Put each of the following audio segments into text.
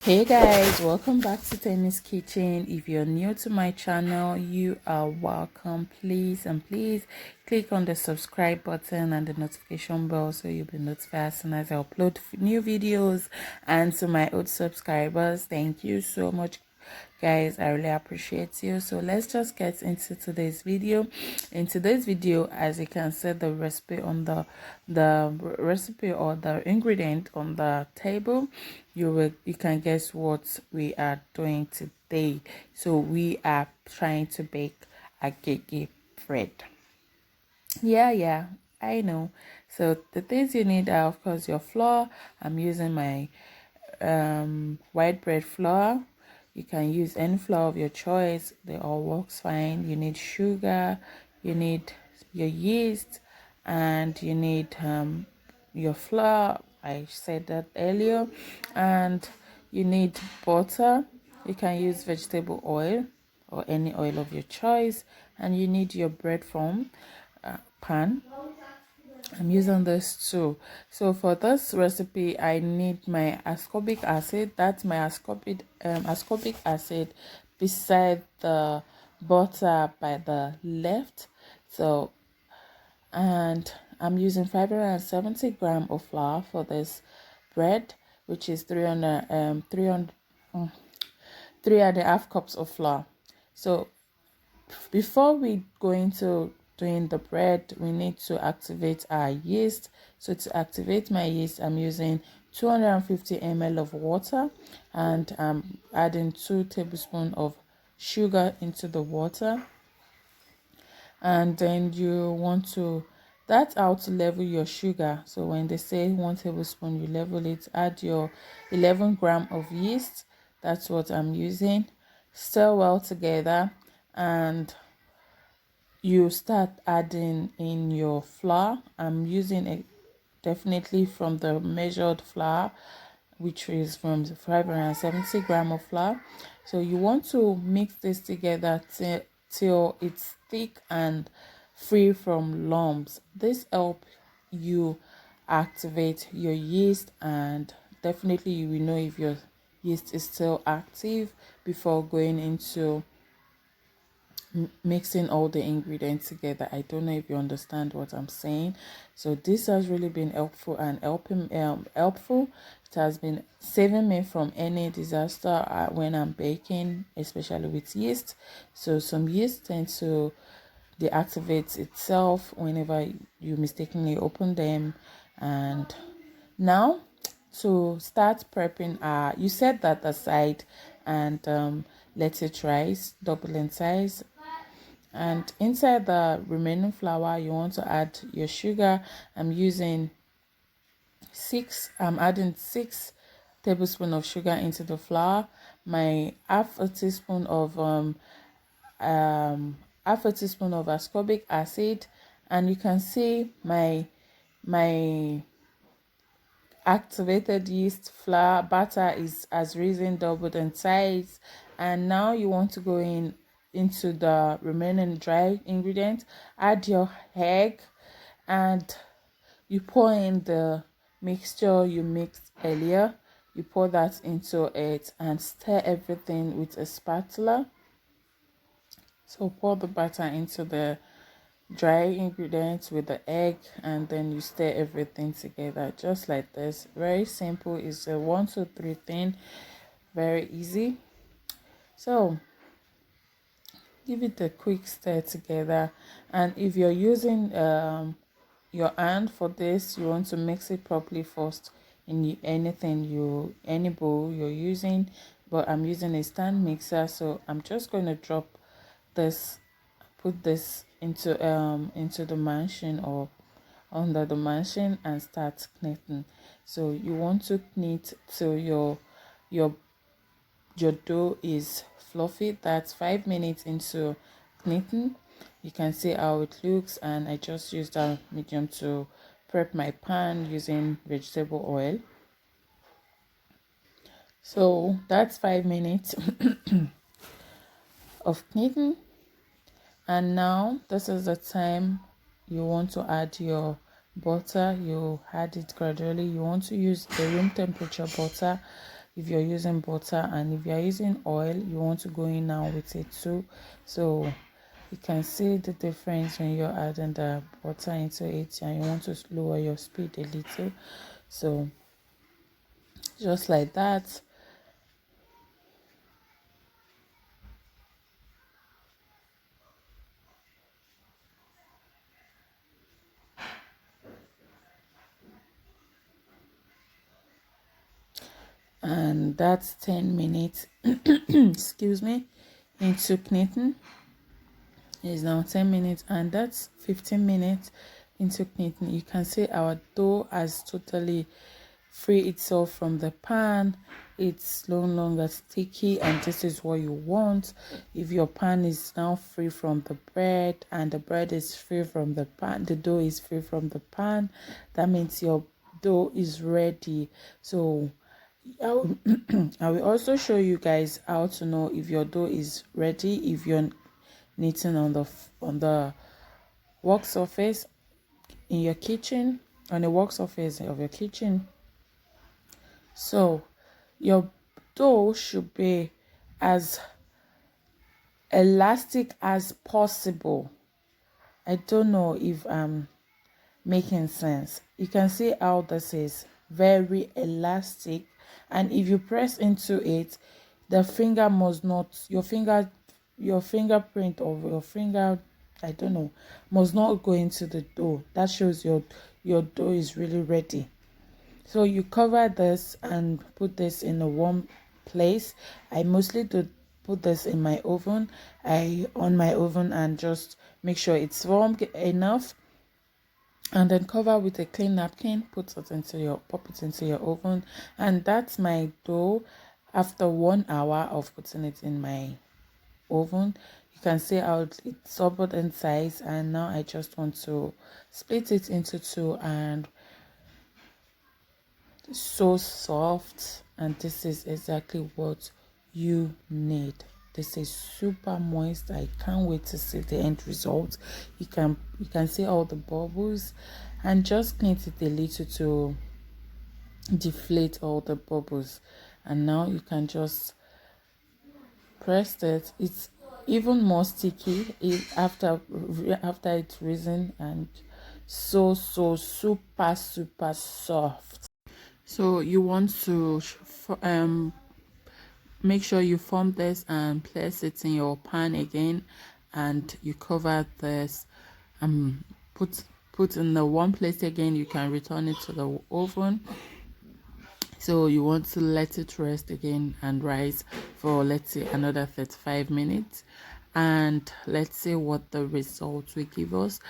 Hey guys, welcome back to Tennis Kitchen. If you're new to my channel, you are welcome. Please click on the subscribe button and the notification bell so you'll be notified as soon as I upload new videos. And to my old subscribers, thank you so much guys, I really appreciate you. So let's just get into today's video. In today's video, as you can see, the recipe on the recipe or the ingredient on the table, you can guess what we are doing today. So we are trying to bake agege bread. Yeah, I know. So the things you need are, of course, your flour. I'm using my white bread flour. You can use any flour of your choice, they all works fine. You need sugar, you need your yeast, and you need your flour. I said that earlier. And you need butter. You can use vegetable oil or any oil of your choice. And you need your bread form pan. I'm using this too. So for this recipe, I need my ascorbic acid. That's my ascorbic acid beside the butter by the left. So, and I'm using 570 gram of flour for this bread, which is 3.5 cups of flour. So before we go into doing the bread, we need to activate our yeast. So to activate my yeast, I'm using 250 ml of water, and I'm adding 2 tablespoons of sugar into the water. And then you want to, that's how to level your sugar. So when they say 1 tablespoon, you level it, add your 11 gram of yeast. That's what I'm using. Stir well together, and you start adding in your flour. I'm using it definitely from the measured flour, which is from 570 gram of flour. So you want to mix this together till it's thick and free from lumps. This helps you activate your yeast, and definitely you will know if your yeast is still active before going into mixing all the ingredients together. I don't know if you understand what I'm saying. So this has really been helpful and helpful. It has been saving me from any disaster when I'm baking, especially with yeast. So some yeast tend to deactivate itself whenever you mistakenly open them. And now to start prepping, you set that aside, and let it rise, double in size. And inside the remaining flour, you want to add your sugar. I'm adding 6 tablespoons of sugar into the flour. My half a teaspoon of ascorbic acid, and you can see my activated yeast flour batter has risen, doubled in size. And now you want to go into the remaining dry ingredient. Add your egg, and you pour in the mixture you mixed earlier. You pour that into it and stir everything with a spatula. So pour the batter into the dry ingredients with the egg, and then you stir everything together just like this. Very simple. It's a 1 2 3 thing, very easy. So give it a quick stir together, and if you're using your hand for this, you want to mix it properly first in any bowl you're using. But I'm using a stand mixer, so I'm just going to put this into the machine or under the machine and start kneading. So you want to knead till your dough is fluffy. That's 5 minutes into kneading. You can see how it looks, and I just used a medium to prep my pan using vegetable oil. So that's 5 minutes of kneading. And now this is the time you want to add your butter. You add it gradually. You want to use the room temperature butter. if you're using butter, and if you're using oil, you want to go in now with it too. So you can see the difference when you're adding the butter into it and you want to lower your speed a little. So just like that. And that's 10 minutes excuse me, into knitting. It's now 10 minutes, and that's 15 minutes into knitting. You can see our dough has totally free itself from the pan. It's no longer sticky, and this is what you want. If your pan is now free from the bread and the bread is free from the pan, the dough is free from the pan, that means your dough is ready. So I will also show you guys how to know if your dough is ready if you're knitting on the work surface in your kitchen, on the work surface of your kitchen. So your dough should be as elastic as possible. I don't know if I'm making sense. You can see how this is very elastic, and if you press into it, the finger must not, your fingerprint of your finger, I don't know, must not go into the dough. That shows your dough is really ready. So you cover this and put this in a warm place. I mostly do put this in my oven. On my oven, and just make sure it's warm enough, and then cover with a clean napkin. Pop it into your oven, and that's my dough after 1 hour of putting it in my oven. You can see how it's doubled in size, and now I just want to split it into two, and so soft, and this is exactly what you need. This is super moist. I can't wait to see the end result. You can see all the bubbles, and just knit it a little to deflate all the bubbles, and now you can just press it. It's even more sticky after it's risen, and so super soft. So you want to make sure you form this and place it in your pan again, and you cover this, put in the one place again. You can return it to the oven. So you want to let it rest again and rise for, let's say, another 35 minutes, and let's see what the results will give us.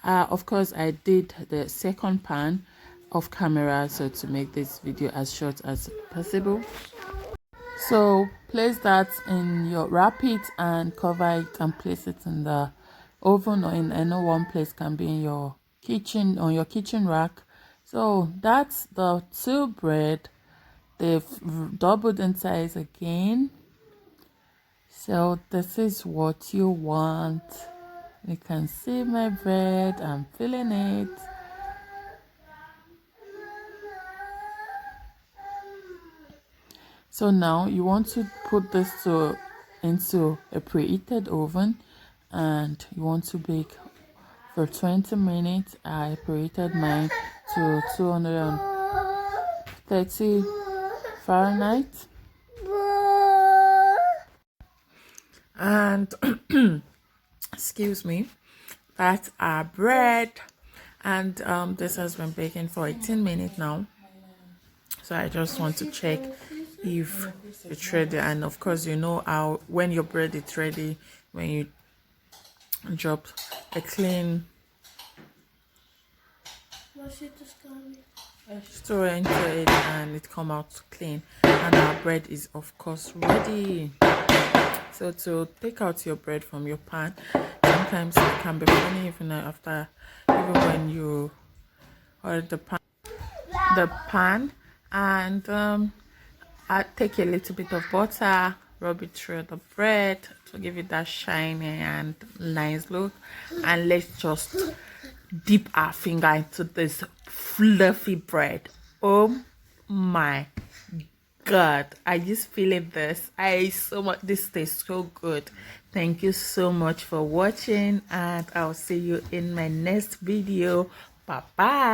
Of course, I did the second pan off camera, so to make this video as short as possible. So place that in your, wrap it and cover it and place it in the oven, or in any one place, can be in your kitchen, on your kitchen rack. So that's the two bread. They've doubled in size again. So this is what you want. You can see my bread. I'm feeling it. So now you want to put this into a preheated oven, and you want to bake for 20 minutes. I preheated mine to 230 Fahrenheit. And excuse me, that's our bread, and this has been baking for 18 minutes now. So I just want to check if it's ready, and of course, you know how when your bread is ready, when you drop a clean store into it and it come out clean, and our bread is of course ready. So to take out your bread from your pan, sometimes it can be funny even when you hold the pan, and I take a little bit of butter, rub it through the bread to give it that shiny and nice look, and let's just dip our finger into this fluffy bread. Oh my God, I just feeling this. I so much. This tastes so good. Thank you so much for watching, and I'll see you in my next video. Bye bye.